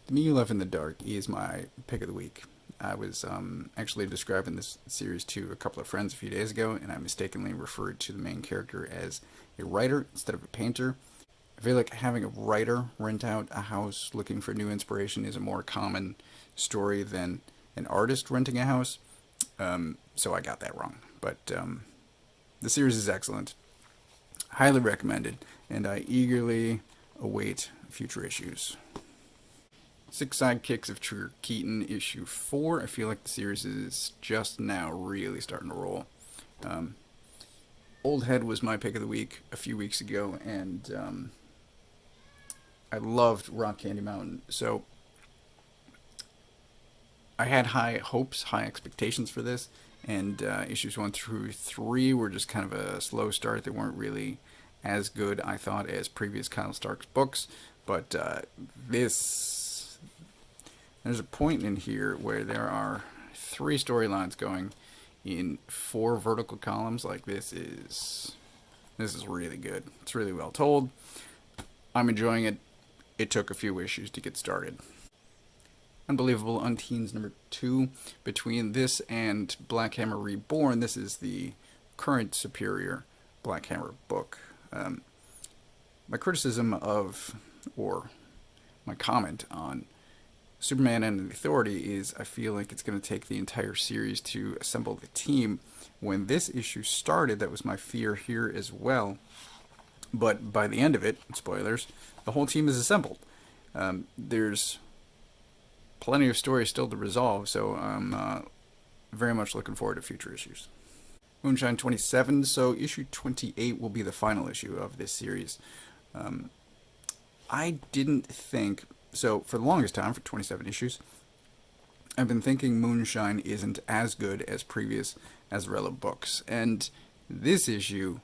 The Me You Left in the Dark is my pick of the week. I was actually describing this series to a couple of friends a few days ago, and I mistakenly referred to the main character as a writer instead of a painter. I feel like having a writer rent out a house looking for new inspiration is a more common story than an artist renting a house. So I got that wrong. But the series is excellent. Highly recommended, and I eagerly await future issues. Six Sidekicks of Keaton, issue 4. I feel like the series is just now really starting to roll. Old Head was my pick of the week a few weeks ago, and I loved Rock Candy Mountain. So I had high hopes, high expectations for this, and issues 1 through 3 were just kind of a slow start. They weren't really as good, I thought, as previous Kyle Stark's books, but there's a point in here where there are 3 storylines going in 4 vertical columns. Like, this is really good. It's really well told. I'm enjoying it. It took a few issues to get started. Unbelievable Unteens number 2. Between this and Black Hammer Reborn, this is the current superior Black Hammer book. My criticism of, or my comment on Superman and the Authority is I feel like it's going to take the entire series to assemble the team. When this issue started, that was my fear here as well. But by the end of it, spoilers, the whole team is assembled. There's plenty of stories still to resolve, so I'm very much looking forward to future issues. Moonshine 27, so issue 28 will be the final issue of this series. I didn't think, so for the longest time, for 27 issues, I've been thinking Moonshine isn't as good as previous Azarello books, and this issue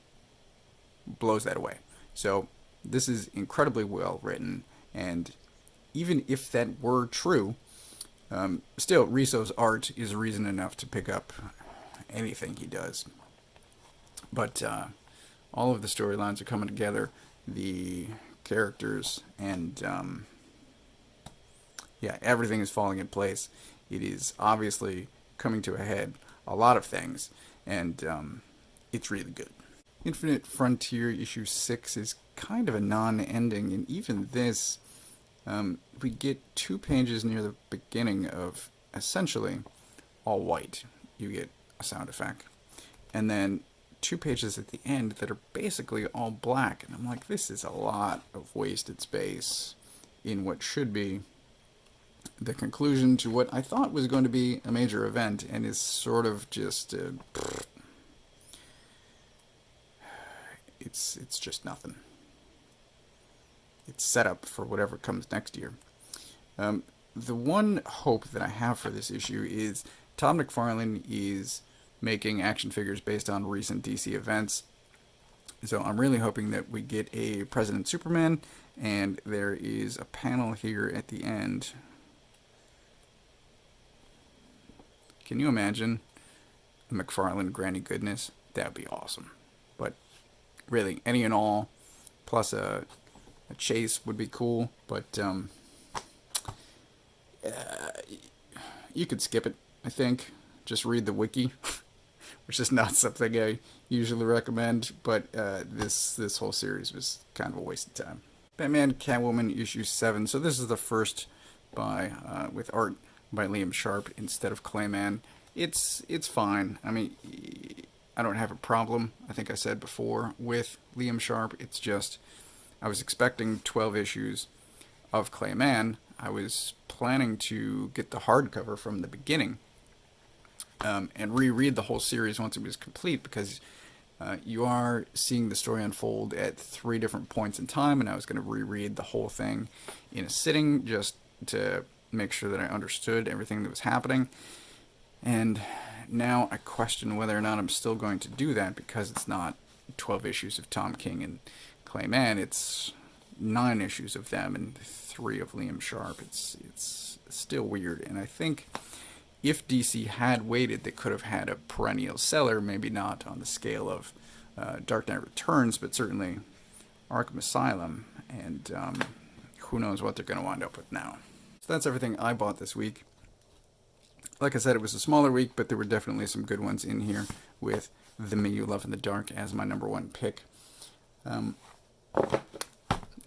blows that away. So this is incredibly well written, and even if that were true, still, Risso's art is reason enough to pick up anything he does. But all of the storylines are coming together, the characters, and yeah, everything is falling in place. It is obviously coming to a head, a lot of things, and it's really good. Infinite Frontier issue 6 is kind of a non-ending, and even this, we get 2 pages near the beginning of essentially all white. You get a sound effect. And then 2 pages at the end that are basically all black. And I'm like, this is a lot of wasted space in what should be the conclusion to what I thought was going to be a major event, and is sort of just it's just nothing. It's set up for whatever comes next year. The one hope that I have for this issue is Todd McFarlane is making action figures based on recent DC events. So I'm really hoping that we get a President Superman, and there is a panel here at the end. Can you imagine a McFarlane Granny Goodness? That would be awesome. But really, any and all, plus a chase would be cool, but you could skip it, I think. Just read the wiki, which is not something I usually recommend, but this whole series was kind of a waste of time. Batman Catwoman issue 7, so this is the first by with art by Liam Sharp instead of Clayman. It's fine. I mean, I don't have a problem, I think I said before, with Liam Sharp. It's just I was expecting 12 issues of Clayman. I was planning to get the hardcover from the beginning and reread the whole series once it was complete, because you are seeing the story unfold at 3 different points in time, and I was going to reread the whole thing in a sitting just to make sure that I understood everything that was happening. And now I question whether or not I'm still going to do that, because it's not 12 issues of Tom King and Clayman, it's 9 issues of them and 3 of Liam Sharp. It's still weird, and I think if DC had waited, they could have had a perennial seller, maybe not on the scale of Dark Knight Returns, but certainly Arkham Asylum, and who knows what they're going to wind up with now. that's everything I bought this week. Like I said, it was a smaller week, but there were definitely some good ones in here, with The Me You Love in the Dark as my number one pick.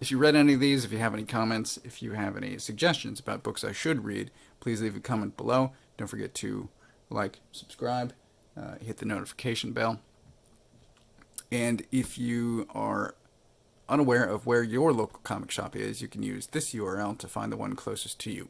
If you read any of these, if you have any comments, if you have any suggestions about books I should read, please leave a comment below. Don't forget to like, subscribe, hit the notification bell. And if you are unaware of where your local comic shop is, you can use this URL to find the one closest to you.